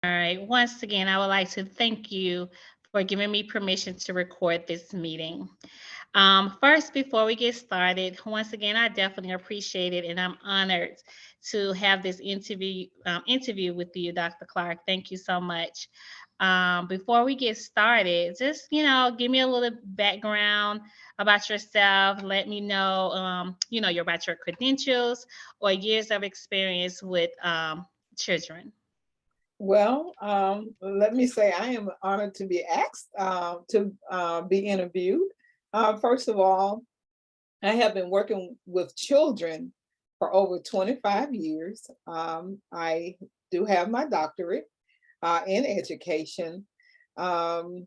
All right. Once again, I would like to thank you for giving me permission to record this meeting. First, before we get started, once again, I definitely appreciate it, and I'm honored to have this interview with you, Dr. Clark. Thank you so much. Before we get started, just give me a little background about yourself. Let me know, about your credentials or years of experience with children. Let me say I am honored to be asked to be interviewed. First of all, I have been working with children for over 25 years. I do have my doctorate in education. Um,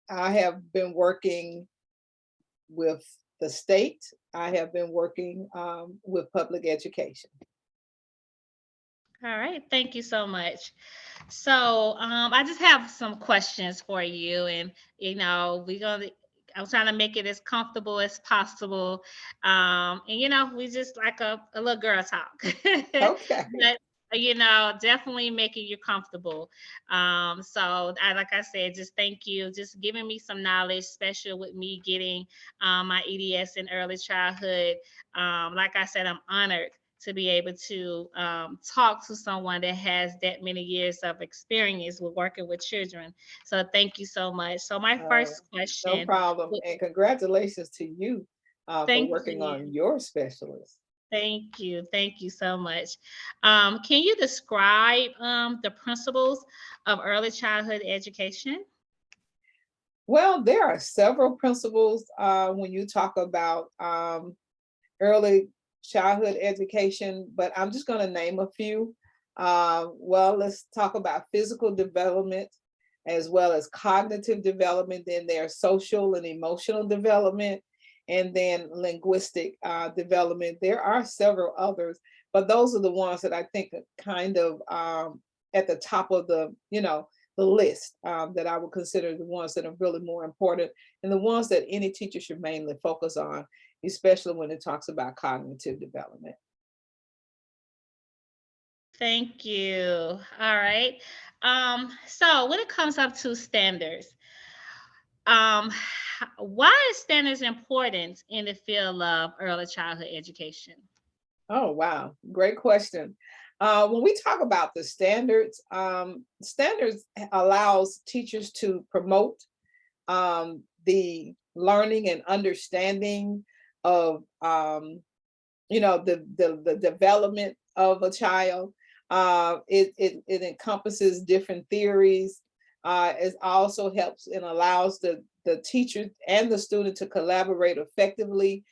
I have been working with the state. I have been working with public education. All right, thank you so much. So, I just have some questions for you, and we're gonna. I'm trying to make it as comfortable as possible, and we just like a little girl talk, Okay. but definitely making you comfortable. So, like I said, just thank you, just giving me some knowledge, especially with me getting my EDS in early childhood. Like I said, I'm honored to be able to talk to someone that has that many years of experience with working with children. So thank you so much. So my Uh, first no question, problem. And congratulations to you for thank working you. on your specialist. Thank you. Thank you so much. Can you describe the principles of early childhood education? Well, there are several principles when you talk about early childhood education, but I'm just going to name a few. Let's talk about physical development as well as cognitive development. Then there's social and emotional development, and then linguistic development. There are several others, but those are the ones that I think are kind of at the top of the list that I would consider the ones that are really more important and the ones that any teacher should mainly focus on, especially when it talks about cognitive development. Thank you. All right. So when it comes up to standards, Um, why is standards important in the field of early childhood education? Oh, wow. Great question. When we talk about the standards, standards allows teachers to promote the learning and understanding of the development of a child. It encompasses different theories. It also helps and allows the teacher and the student to collaborate effectively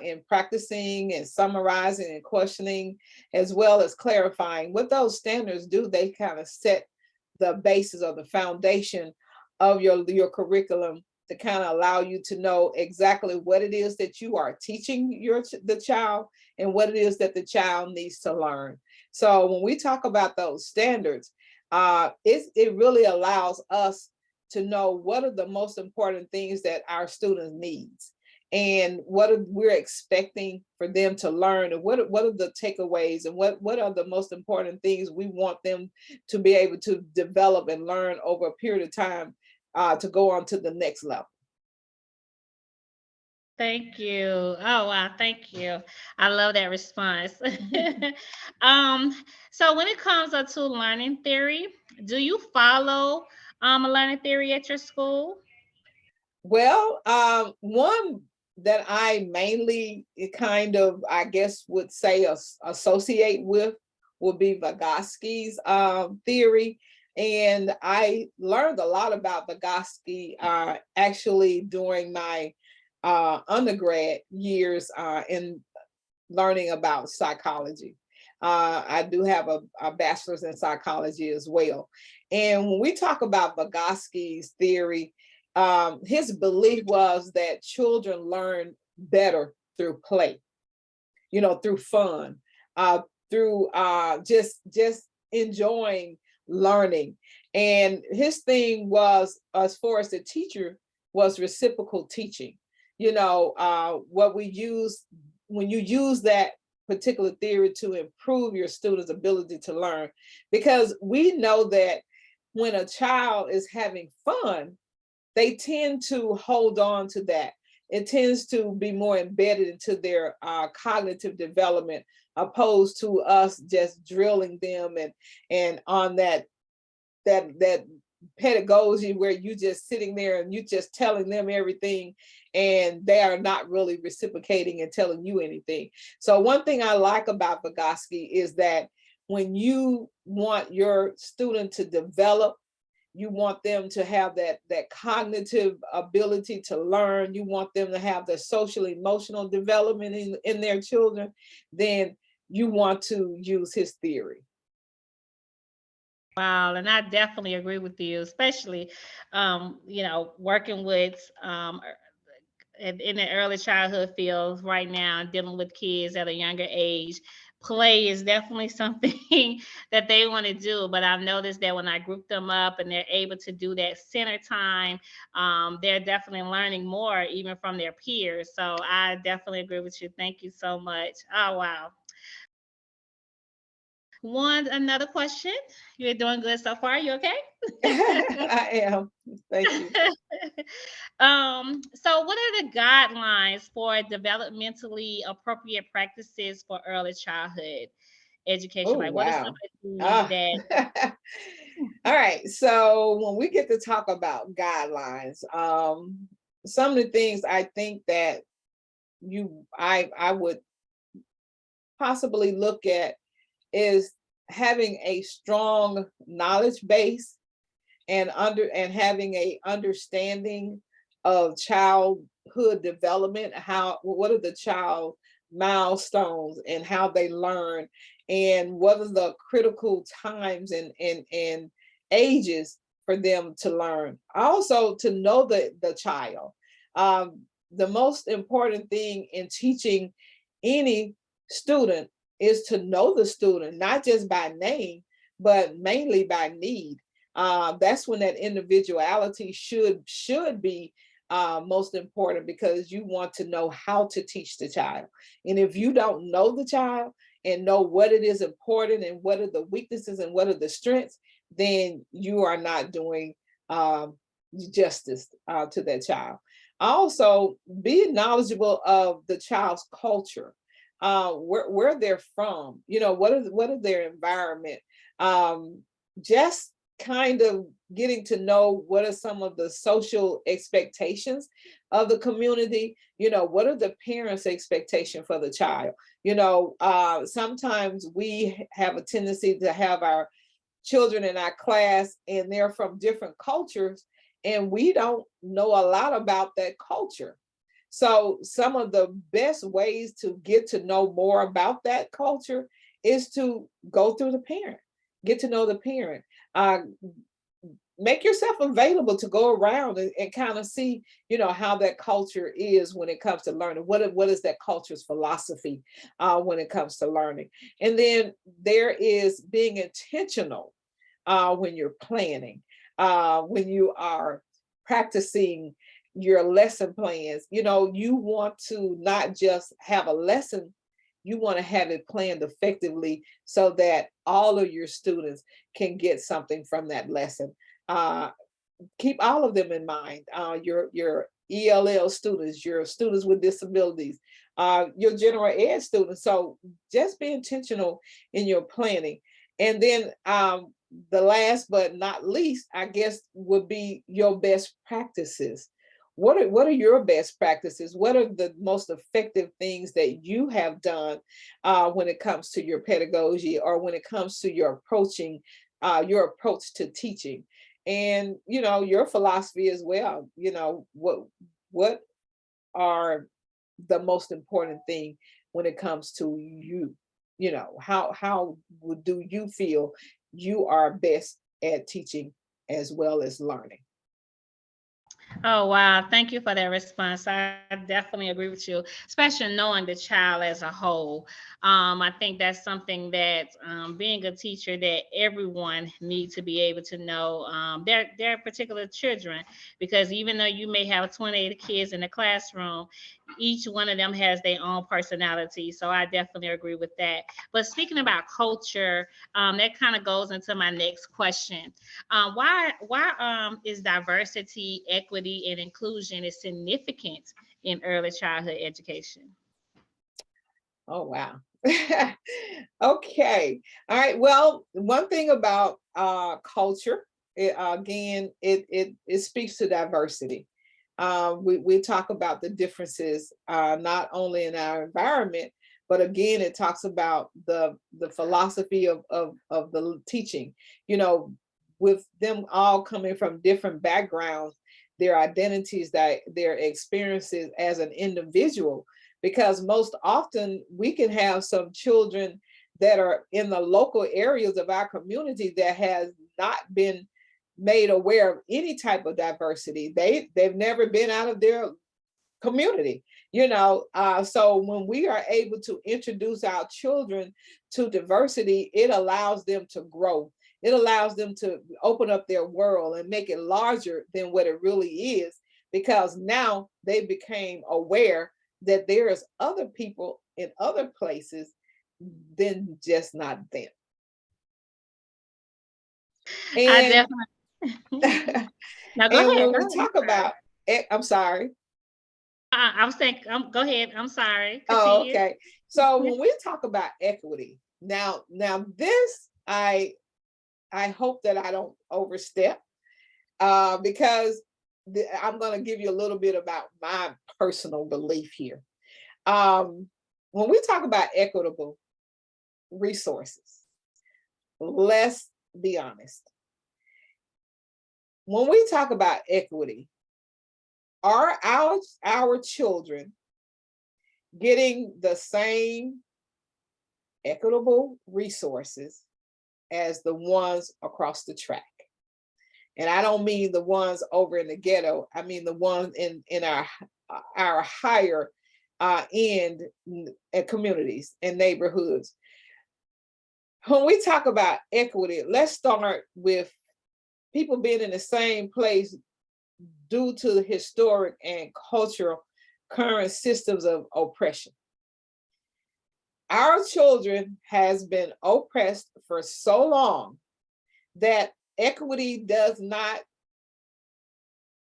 in practicing and summarizing and questioning, as well as clarifying. What those standards do, they kind of set the basis or the foundation of your curriculum to kind of allow you to know exactly what it is that you are teaching the child and what it is that the child needs to learn. So when we talk about those standards, it really allows us to know what are the most important things that our students needs and we're expecting for them to learn, and what are the takeaways, and what are the most important things we want them to be able to develop and learn over a period of time to go on to the next level. Thank you. Oh wow, thank you. I love that response. um, so when it comes up to learning theory, do you follow a learning theory at your school? Well, one that I mainly kind of, I guess, would say associate with would be Vygotsky's theory. And I learned a lot about Vygotsky actually during my undergrad years in learning about psychology. I do have a bachelor's in psychology as well. And when we talk about Vygotsky's theory, his belief was that children learn better through play, through fun, through just enjoying learning. And his thing was, as far as the teacher, was reciprocal teaching. What we use when you use that particular theory to improve your students' ability to learn. Because we know that when a child is having fun, they tend to hold on to that. It tends to be more embedded into their cognitive development, opposed to us just drilling them and on that pedagogy where you just sitting there and you just telling them everything and they are not really reciprocating and telling you anything. So one thing I like about Vygotsky is that when you want your student to develop, you want them to have that cognitive ability to learn, you want them to have the social emotional development in their children, then you want to use his theory. Wow, and I definitely agree with you, especially, working with in the early childhood field right now, dealing with kids at a younger age. Play is definitely something that they want to do, but I've noticed that when I group them up and they're able to do that center time, they're definitely learning more even from their peers. So I definitely agree with you. Thank you so much. Oh, wow. Another question. You're doing good so far. You okay? I am. Thank you. So what are the guidelines for developmentally appropriate practices for early childhood education? Oh, Like what are some wow. of the things Ah. that All right. So when we get to talk about guidelines, some of the things I think that I would possibly look at is having a strong knowledge base and having a understanding of childhood development, how what are the child milestones and how they learn, and what are the critical times and ages for them to learn. Also to know the child. um, the most important thing in teaching any student is to know the student, not just by name, but mainly by need. That's when that individuality should be most important, because you want to know how to teach the child. And if you don't know the child and know what it is important and what are the weaknesses and what are the strengths, then you are not doing um, justice to that child. Also, be knowledgeable of the child's culture, where they're from. You know, what are their environment. Just kind of getting to know what are some of the social expectations of the community. You know, what are the parents' expectation for the child. You know, sometimes we have a tendency to have our children in our class and they're from different cultures and we don't know a lot about that culture. So some of the best ways to get to know more about that culture is to go through the parent, get to know the parent. uh, Make yourself available to go around and kind of see, you know, how that culture is when it comes to learning. What is that culture's philosophy when it comes to learning? And then there is being intentional when you're planning, when you are practicing your lesson plans. You know, you want to not just have a lesson, you want to have it planned effectively so that all of your students can get something from that lesson. Uh, Keep all of them in mind. Your ELL students, your students with disabilities, your general ed students. So just be intentional in your planning. And then the last but not least, I guess, would be your best practices. What are your best practices? What are the most effective things that you have done when it comes to your pedagogy or when it comes to your approach to teaching? And you know, your philosophy as well. You know, what are the most important thing when it comes to you? You know, do you feel you are best at teaching as well as learning? Oh, wow. Thank you for that response. I definitely agree with you, especially knowing the child as a whole. I think that's something that being a teacher that everyone needs to be able to know their particular children, because even though you may have 28 kids in the classroom, each one of them has their own personality. So I definitely agree with that. But speaking about culture, that kind of goes into my next question. Why is diversity, equity, and inclusion is significant in early childhood education? Oh, wow. Okay. All right. Well, one thing about culture, again, it speaks to diversity. We talk about the differences, not only in our environment, but again, it talks about the philosophy of the teaching. You know, with them all coming from different backgrounds, their identities, that their experiences as an individual, because most often we can have some children that are in the local areas of our community that has not been made aware of any type of diversity. They've never been out of their community, so when we are able to introduce our children to diversity, it allows them to grow. It allows them to open up their world and make it larger than what it really is, because now they became aware that there is other people in other places than just not them. I And definitely. Now go and ahead. when Go we ahead. I'm talk sorry. about, I'm sorry. I was thinking. Go ahead. I'm sorry. Oh, Continue. okay. So when we talk about equity, now this I hope that I don't overstep, because I'm going to give you a little bit about my personal belief here. Um, when we talk about equitable resources, let's be honest. When we talk about equity, are our children getting the same equitable resources as the ones across the track? And I don't mean the ones over in the ghetto. I mean the ones in our higher end communities and neighborhoods. When we talk about equity, let's start with people being in the same place due to the historic and cultural current systems of oppression. Our children has been oppressed for so long that equity does not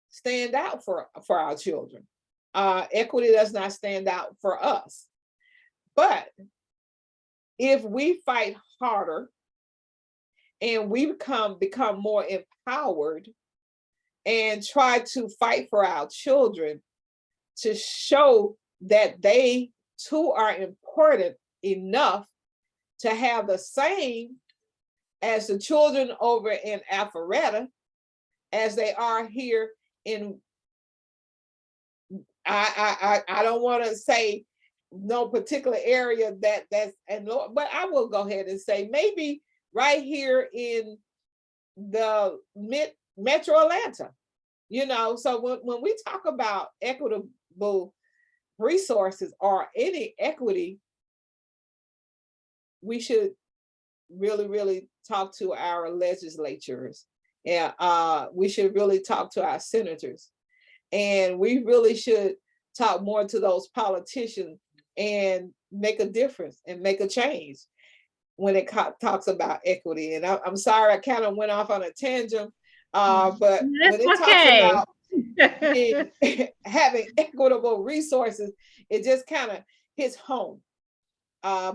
stand out for our children. Equity does not stand out for us. But if we fight harder and we become more empowered and try to fight for our children to show that they too are important enough to have the same as the children over in Alpharetta as they are here in, I don't want to say no particular area that's, and but I will go ahead and say maybe right here in the metro Atlanta. So when we talk about equitable resources or any equity, we should really talk to our legislatures, and we should really talk to our senators, and we really should talk more to those politicians and make a difference and make a change when it talks about equity. And I'm sorry, I kind of went off on a tangent, but when it That's talks okay. about being having equitable resources, it just kind of hits home,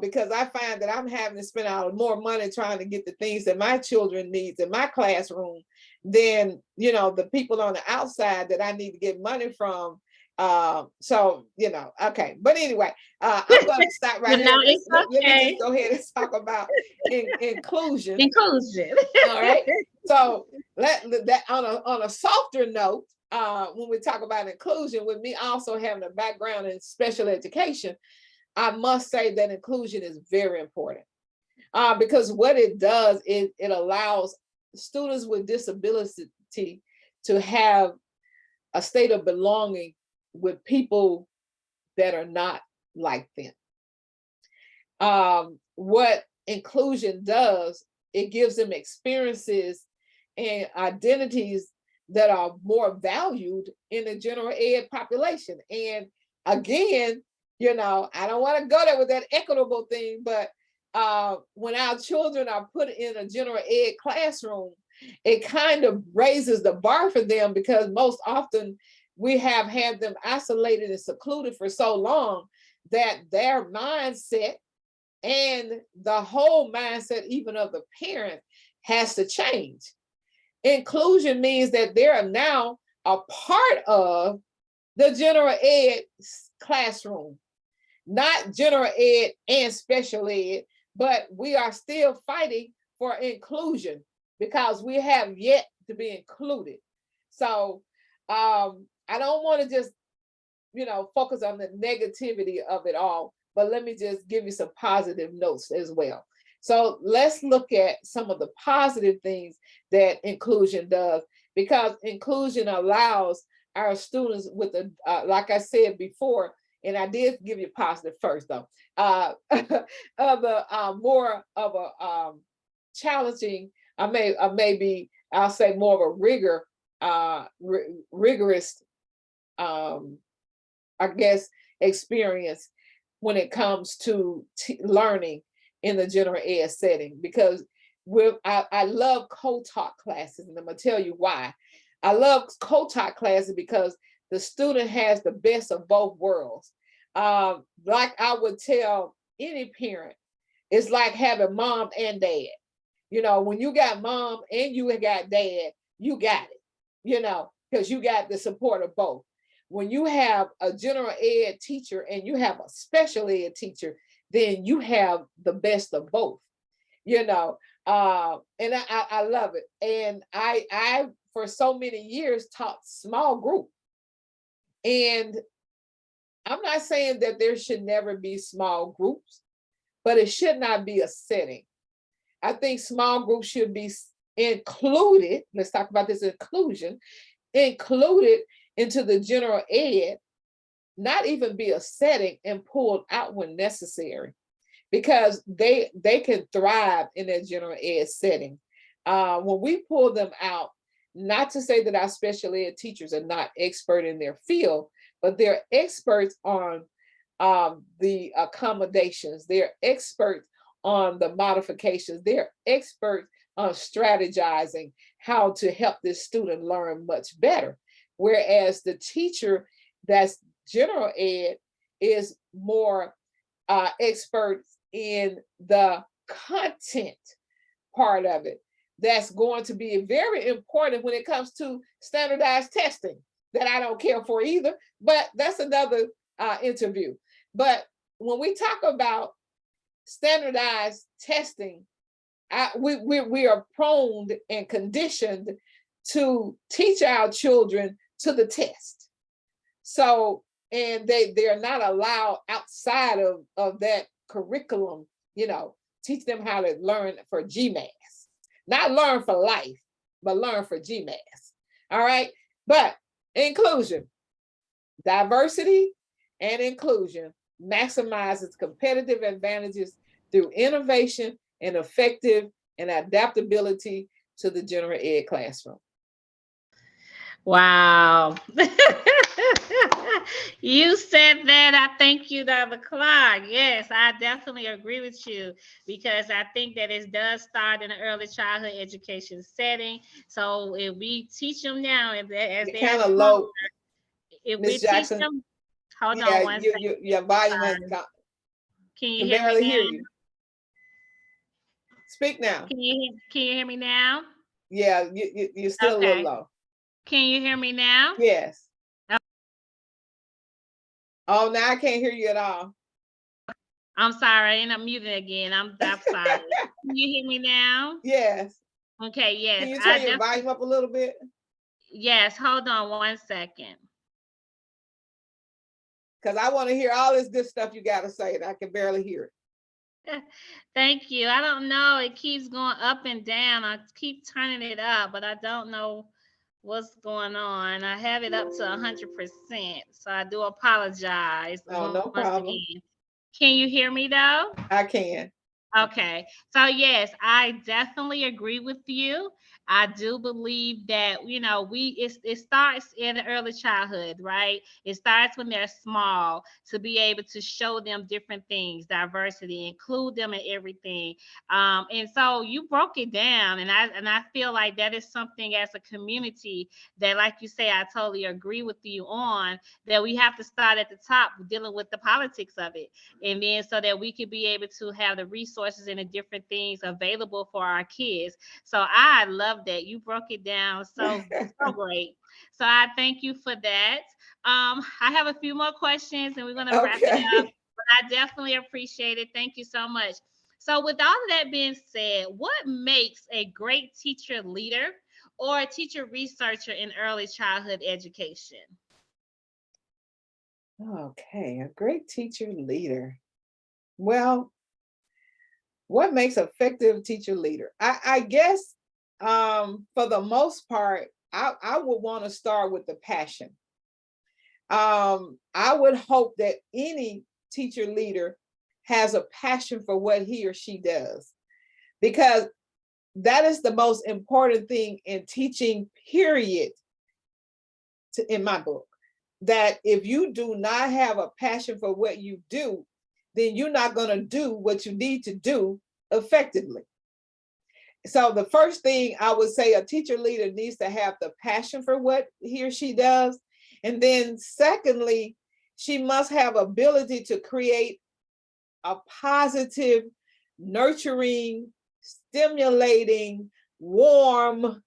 because I find that I'm having to spend out more money trying to get the things that my children needs in my classroom than the people on the outside that I need to get money from. Okay. But anyway, I'm going to stop right No, here. it's Let me just okay. go ahead and talk about inclusion. Inclusion. All right. So let that on a softer note. When we talk about inclusion, with me also having a background in special education, I must say that inclusion is very important, because what it does is it allows students with disability to have a state of belonging with people that are not like them. What inclusion does, it gives them experiences and identities that are more valued in the general ed population. And again, I don't want to go there with that equitable thing, but when our children are put in a general ed classroom, it kind of raises the bar for them, because most often we have had them isolated and secluded for so long that their mindset and the whole mindset, even of the parent, has to change. Inclusion means that they are now a part of the general ed classroom, not general ed and special ed, but we are still fighting for inclusion because we have yet to be included. So I don't want to just, focus on the negativity of it all, but let me just give you some positive notes as well. So let's look at some of the positive things that inclusion does, because inclusion allows our students with like I said before, and I did give you positive first though, of a more of a challenging, maybe I'll say more of a rigorous, I guess, experience when it comes to learning in the general ed setting, because I love co-taught classes, and I'm gonna tell you why. I love co-taught classes because the student has the best of both worlds. Like I would tell any parent, it's like having mom and dad. When you got mom and you got dad, you got it, because you got the support of both. When you have a general ed teacher and you have a special ed teacher, then you have the best of both, and I love it. And I for so many years taught small group. And I'm not saying that there should never be small groups, but it should not be a setting. I think small groups should be included. Let's talk about this inclusion, included into the general ed, not even be a setting, and pulled out when necessary, because they can thrive in that general ed setting. When we pull them out, not to say that our special ed teachers are not expert in their field, but they're experts on the accommodations, they're experts on the modifications, they're experts on strategizing how to help this student learn much better. Whereas the teacher that's general ed is more expert in the content part of it. That's going to be very important when it comes to standardized testing, that I don't care for either, but that's another interview. But when we talk about standardized testing, we are prone and conditioned to teach our children to the test. So, and they're not allowed outside of that curriculum, teach them how to learn for GMAS. Not learn for life, but learn for GMAS. All right. But inclusion, diversity and inclusion maximizes competitive advantages through innovation and effective and adaptability to the general ed classroom. Wow. You said that. I thank you, Dr. Clark. Yes, I definitely agree with you, because I think that it does start in an early childhood education setting. So if we teach them now, as You're they're kind of small, low, if we Miss teach Jackson. them, hold on Yeah, one second. your volume has Sorry. gone. Can you Can hear me barely hear now? you. Speak now. Can you hear me now? Yeah, you're still a little Okay. low. Can you hear me now? Yes. Oh, now I can't hear you at all. I'm sorry, and I'm muted again. I'm sorry. Can you hear me now? Yes. Okay, Can yes. you I turn your definitely volume up a little bit? yes. Hold on one second. Because I want to hear all this good stuff you got to say, and I can barely hear it. Thank you. I don't know. It keeps going up and down. I keep turning it up, but I don't know What's going on? I have it up to 100%, so I do apologize Oh, once no again. problem. Can you hear me though? I can. Okay. So yes, I definitely agree with you. I do believe that, it starts in the early childhood, right? It starts when they're small to be able to show them different things, diversity, include them in everything. And so you broke it down, and I feel like that is something as a community that, like you say, I totally agree with you on, that we have to start at the top dealing with the politics of it, and then so that we could be able to have the resources and the different things available for our kids. So I love that you broke it down so great. So I thank you for that. I have a few more questions and we're going to wrap it up, Okay. but I definitely appreciate it. Thank you so much. So with all of that being said, what makes a great teacher leader or a teacher researcher in early childhood education? Okay, a great teacher leader. Well, what makes effective teacher leader? I guess for the most part, I would want to start with the passion. I would hope that any teacher leader has a passion for what he or she does, because that is the most important thing in teaching, period, in my book. That if you do not have a passion for what you do, then you're not going to do what you need to do effectively. So the first thing I would say, a teacher leader needs to have the passion for what he or she does. And then secondly, she must have ability to create a positive, nurturing, stimulating, warm,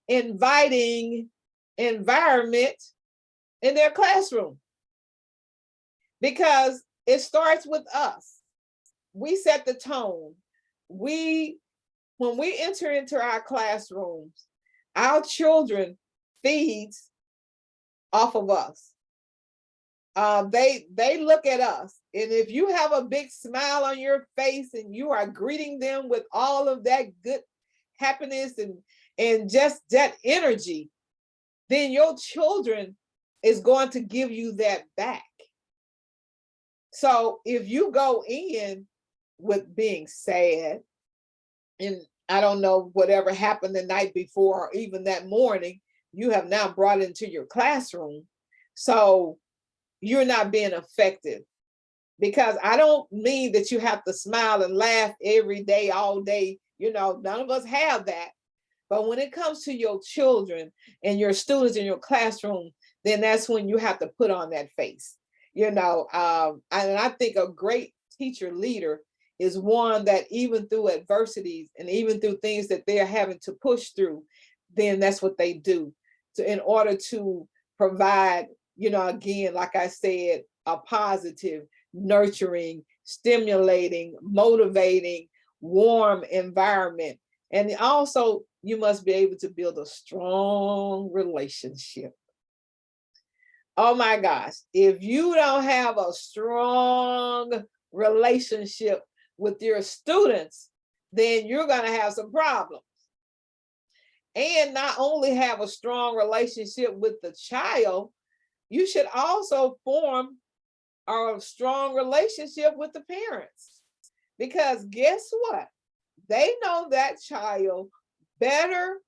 inviting environment in their classroom, because it starts with us. We set the tone. We When we enter into our classrooms, our children feeds off of us. They look at us, and if you have a big smile on your face and you are greeting them with all of that good happiness and just that energy, then your children is going to give you that back. So if you go in with being sad, and I don't know, whatever happened the night before or even that morning, you have now brought it into your classroom. So you're not being effective, because I don't mean that you have to smile and laugh every day, all day. None of us have that. But when it comes to your children and your students in your classroom, then that's when you have to put on that face. And I think a great teacher leader is one that, even through adversities and even through things that they're having to push through, then that's what they do, in order to provide, again, like I said, a positive, nurturing, stimulating, motivating, warm environment. And also, you must be able to build a strong relationship. Oh my gosh, if you don't have a strong relationship with your students, then you're going to have some problems. And not only have a strong relationship with the child, you should also form a strong relationship with the parents. Because guess what? They know that child better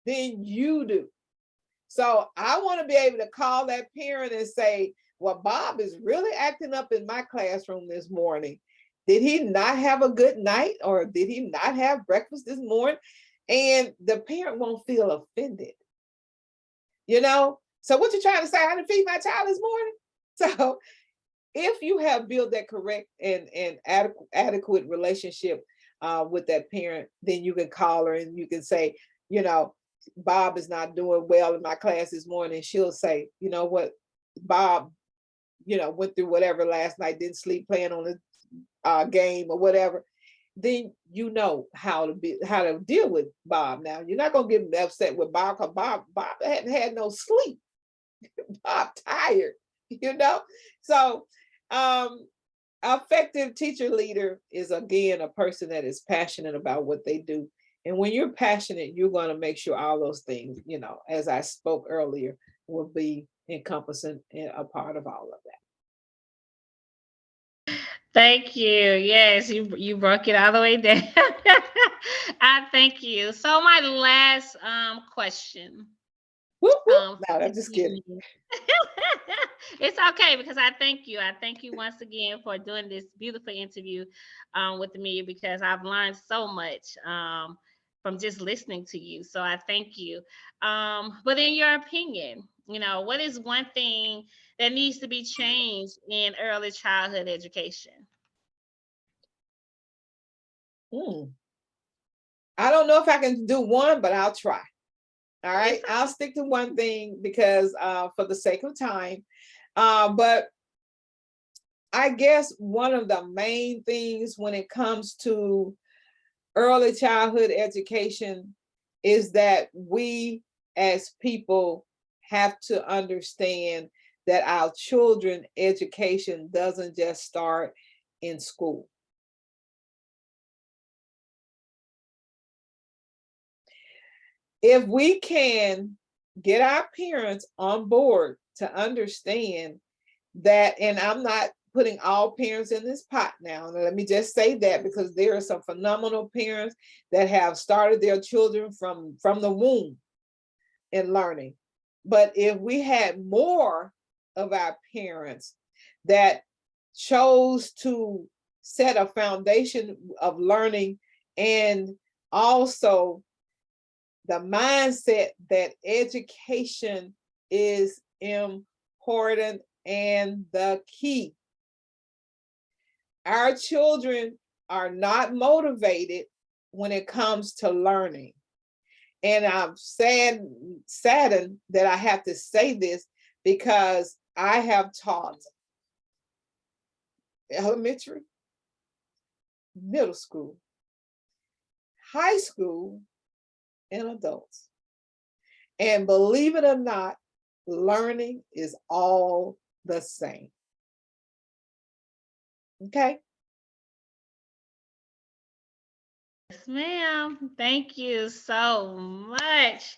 than you do. So I want to be able to call that parent and say, well, Bob is really acting up in my classroom this morning. Did he not have a good night, or did he not have breakfast this morning? And the parent won't feel offended. So what you trying to say? I didn't feed my child this morning. So if you have built that correct and adequate relationship with that parent, then you can call her and you can say, you know, Bob is not doing well in my class this morning. She'll say, you know what, Bob, went through whatever last night, didn't sleep, playing on the game or whatever. Then you know how to deal with Bob. Now you're not gonna get upset with Bob, because Bob hadn't had no sleep. Bob tired, you know. So um effective teacher leader is, again, a person that is passionate about what they do, And when you're passionate, you're going to make sure all those things, as I spoke earlier, will be encompassing and a part of all of that. Thank you. Yes, you broke it all the way down. I thank you. So my last question. Whoop, whoop. No, For I'm this just kidding. evening. It's okay because I thank you. I thank you once again for doing this beautiful interview with me because I've learned so much from just listening to you. So I thank you. But in your opinion, what is one thing that needs to be changed in early childhood education? Hmm. I don't know if I can do one, but I'll try. All right. It's I'll stick to one thing because for the sake of time. But I guess one of the main things when it comes to early childhood education is that we as people have to understand that our children education doesn't just start in school. If we can get our parents on board to understand that, and I'm not putting all parents in this pot now. Let me just say that because there are some phenomenal parents that have started their children from the womb in learning. But if we had more of our parents that chose to set a foundation of learning and also the mindset that education is important and the key. Our children are not motivated when it comes to learning. And I'm saddened that I have to say this because I have taught elementary, middle school, high school, and adults. And believe it or not, learning is all the same. Okay. Yes, ma'am. Thank you so much.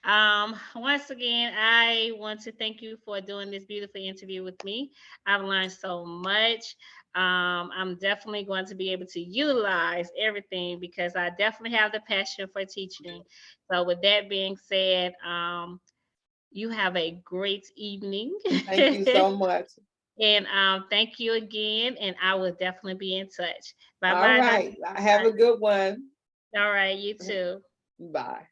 Once again, I want to thank you for doing this beautiful interview with me. I've learned so much. I'm definitely going to be able to utilize everything because I definitely have the passion for teaching. So, with that being said, you have a great evening. Thank you so much. And thank you again. And I will definitely be in touch. Bye All bye, Dr. right. Have a good one. All right, you too. Bye.